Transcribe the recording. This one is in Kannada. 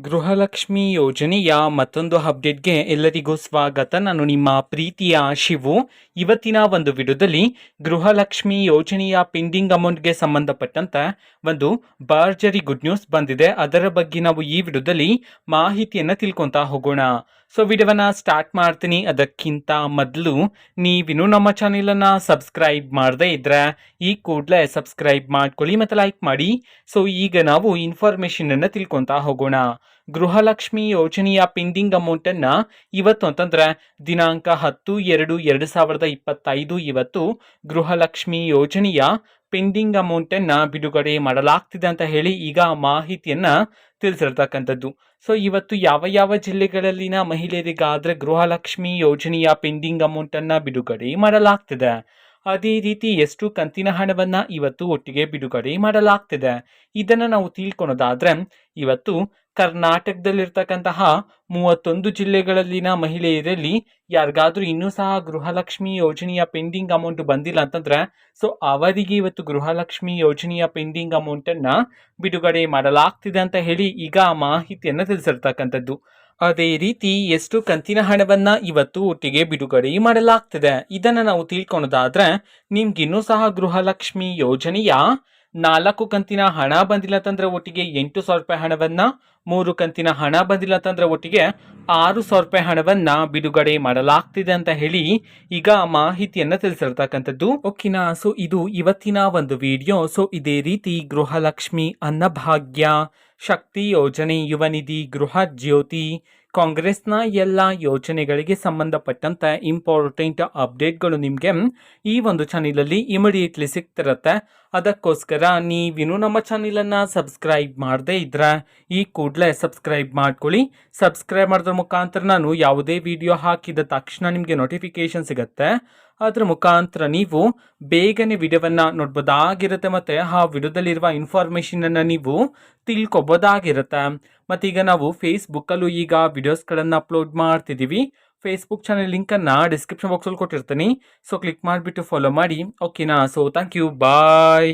ಗೃಹಲಕ್ಷ್ಮಿ ಯೋಜನೆಯ ಮತ್ತೊಂದು ಅಪ್ಡೇಟ್ಗೆ ಎಲ್ಲರಿಗೂ ಸ್ವಾಗತ. ನಾನು ನಿಮ್ಮ ಪ್ರೀತಿಯ ಶಿವು. ಇವತ್ತಿನ ಒಂದು ವಿಡಿಯೋದಲ್ಲಿ ಗೃಹಲಕ್ಷ್ಮಿ ಯೋಜನೆಯ ಪೆಂಡಿಂಗ್ ಅಮೌಂಟ್ಗೆ ಸಂಬಂಧಪಟ್ಟಂತೆ ಒಂದು ಭರ್ಜರಿ ಗುಡ್ ನ್ಯೂಸ್ ಬಂದಿದೆ. ಅದರ ಬಗ್ಗೆ ನಾವು ಈ ವಿಡಿಯೋದಲ್ಲಿ ಮಾಹಿತಿಯನ್ನು ತಿಳ್ಕೊತಾ ಹೋಗೋಣ. ಸೊ ವಿಡಿಯೋವನ್ನ ಸ್ಟಾರ್ಟ್ ಮಾಡ್ತೀನಿ. ಅದಕ್ಕಿಂತ ಮೊದಲು ನೀವಿನ್ನೂ ನಮ್ಮ ಚಾನೆಲನ್ನು ಸಬ್ಸ್ಕ್ರೈಬ್ ಮಾಡದೇ ಇದ್ರೆ ಈ ಕೂಡಲೇ ಸಬ್ಸ್ಕ್ರೈಬ್ ಮಾಡ್ಕೊಳ್ಳಿ ಮತ್ತು ಲೈಕ್ ಮಾಡಿ. ಸೊ ಈಗ ನಾವು ಇನ್ಫಾರ್ಮೇಷನ್ ಅನ್ನು ತಿಳ್ಕೊತಾ ಹೋಗೋಣ. ಗೃಹಲಕ್ಷ್ಮಿ ಯೋಜನೆಯ ಪೆಂಡಿಂಗ್ ಅಮೌಂಟನ್ನು ಇವತ್ತು ಅಂತಂದ್ರೆ ದಿನಾಂಕ 10/2/2025 ಇವತ್ತು ಗೃಹಲಕ್ಷ್ಮಿ ಯೋಜನೆಯ ಪೆಂಡಿಂಗ್ ಅಮೌಂಟನ್ನು ಬಿಡುಗಡೆ ಮಾಡಲಾಗ್ತಿದೆ ಅಂತ ಹೇಳಿ ಈಗ ಮಾಹಿತಿಯನ್ನ ತಿಳಿಸಿರ್ತಕ್ಕಂಥದ್ದು. ಸೊ ಇವತ್ತು ಯಾವ ಯಾವ ಜಿಲ್ಲೆಗಳಲ್ಲಿನ ಮಹಿಳೆಯರಿಗಾದ್ರೆ ಗೃಹಲಕ್ಷ್ಮಿ ಯೋಜನೆಯ ಪೆಂಡಿಂಗ್ ಅಮೌಂಟನ್ನು ಬಿಡುಗಡೆ ಮಾಡಲಾಗ್ತಿದೆ, ಅದೇ ರೀತಿ ಎಷ್ಟು ಕಂತಿನ ಹಣವನ್ನ ಇವತ್ತು ಒಟ್ಟಿಗೆ ಬಿಡುಗಡೆ ಮಾಡಲಾಗ್ತಿದೆ, ಇದನ್ನು ನಾವು ತಿಳ್ಕೊಳೋದಾದ್ರೆ ಇವತ್ತು ಕರ್ನಾಟಕದಲ್ಲಿರ್ತಕ್ಕಂತಹ 31 ಜಿಲ್ಲೆಗಳಲ್ಲಿನ ಮಹಿಳೆಯರಲ್ಲಿ ಯಾರಿಗಾದ್ರೂ ಇನ್ನೂ ಸಹ ಗೃಹಲಕ್ಷ್ಮಿ ಯೋಜನೆಯ ಪೆಂಡಿಂಗ್ ಅಮೌಂಟ್ ಬಂದಿಲ್ಲ ಅಂತಂದ್ರೆ ಸೊ ಅವರಿಗೆ ಇವತ್ತು ಗೃಹಲಕ್ಷ್ಮಿ ಯೋಜನೆಯ ಪೆಂಡಿಂಗ್ ಅಮೌಂಟನ್ನು ಬಿಡುಗಡೆ ಮಾಡಲಾಗ್ತಿದೆ ಅಂತ ಹೇಳಿ ಈಗ ಮಾಹಿತಿಯನ್ನು ತಿಳಿಸಿರ್ತಕ್ಕಂಥದ್ದು. ಅದೇ ರೀತಿ ಎಷ್ಟು ಕಂತಿನ ಹಣವನ್ನ ಇವತ್ತು ಒಟ್ಟಿಗೆ ಬಿಡುಗಡೆ ಮಾಡಲಾಗ್ತಿದೆ ಇದನ್ನು ನಾವು ತಿಳ್ಕೊಳೋದಾದ್ರೆ ನಿಮ್ಗಿನ್ನೂ ಸಹ ಗೃಹಲಕ್ಷ್ಮಿ ಯೋಜನೆಯ 4 ಕಂತಿನ ಹಣ ಬಂದಿಲ್ಲ ಅಂತಂದ್ರೆ ಒಟ್ಟಿಗೆ 8,000 ರೂಪಾಯಿ ಹಣವನ್ನ, 3 ಕಂತಿನ ಹಣ ಬಂದಿಲ್ಲ ಅಂತಂದ್ರೆ ಒಟ್ಟಿಗೆ 6,000 ರೂಪಾಯಿ ಹಣವನ್ನ ಬಿಡುಗಡೆ ಮಾಡಲಾಗ್ತಿದೆ ಅಂತ ಹೇಳಿ ಈಗ ಮಾಹಿತಿಯನ್ನ ತಿಳಿಸಿರ್ತಕ್ಕಂಥದ್ದು. ಓಕೆನಾ. ಸೊ ಇದು ಇವತ್ತಿನ ಒಂದು ವಿಡಿಯೋ. ಸೊ ಇದೇ ರೀತಿ ಗೃಹಲಕ್ಷ್ಮಿ, ಅನ್ನಭಾಗ್ಯ, ಶಕ್ತಿ ಯೋಜನೆ, ಯುವ ನಿಧಿ, ಗೃಹ ಜ್ಯೋತಿ, ಕಾಂಗ್ರೆಸ್ನ ಎಲ್ಲ ಯೋಜನೆಗಳಿಗೆ ಸಂಬಂಧಪಟ್ಟಂತೆ ಇಂಪಾರ್ಟೆಂಟ್ ಅಪ್ಡೇಟ್ಗಳು ನಿಮಗೆ ಈ ಒಂದು ಚಾನೆಲಲ್ಲಿ ಇಮಿಡಿಯೇಟ್ಲಿ ಸಿಗ್ತಿರತ್ತೆ. ಅದಕ್ಕೋಸ್ಕರ ನೀವಿನ್ನೂ ನಮ್ಮ ಚಾನೆಲನ್ನು ಸಬ್ಸ್ಕ್ರೈಬ್ ಮಾಡದೇ ಇದ್ರೆ ಈ ಕೂಡಲೇ ಸಬ್ಸ್ಕ್ರೈಬ್ ಮಾಡ್ಕೊಳ್ಳಿ. ಸಬ್ಸ್ಕ್ರೈಬ್ ಮಾಡೋದ್ರ ಮುಖಾಂತರ ನಾನು ಯಾವುದೇ ವಿಡಿಯೋ ಹಾಕಿದ ತಕ್ಷಣ ನಿಮಗೆ ನೋಟಿಫಿಕೇಶನ್ ಸಿಗುತ್ತೆ. ಅದರ ಮುಖಾಂತರ ನೀವು ಬೇಗನೆ ವಿಡಿಯೋವನ್ನು ನೋಡ್ಬೋದಾಗಿರುತ್ತೆ ಮತ್ತು ಆ ವಿಡಿಯೋದಲ್ಲಿರುವ ಇನ್ಫಾರ್ಮೇಷನನ್ನು ನೀವು ತಿಳ್ಕೊಬೋದಾಗಿರುತ್ತೆ. ಮತ್ತೀಗ ನಾವು ಫೇಸ್ಬುಕ್ಕಲ್ಲೂ ಈಗ ವಿಡಿಯೋಸ್ಗಳನ್ನು ಅಪ್ಲೋಡ್ ಮಾಡ್ತಿದ್ದೀವಿ. ಫೇಸ್ಬುಕ್ ಚಾನೆಲ್ ಲಿಂಕನ್ನು ಡಿಸ್ಕ್ರಿಪ್ಷನ್ ಬಾಕ್ಸಲ್ಲಿ ಕೊಟ್ಟಿರ್ತೀನಿ. ಸೊ ಕ್ಲಿಕ್ ಮಾಡಿಬಿಟ್ಟು ಫಾಲೋ ಮಾಡಿ. ಓಕೆನಾ. So thank you, bye.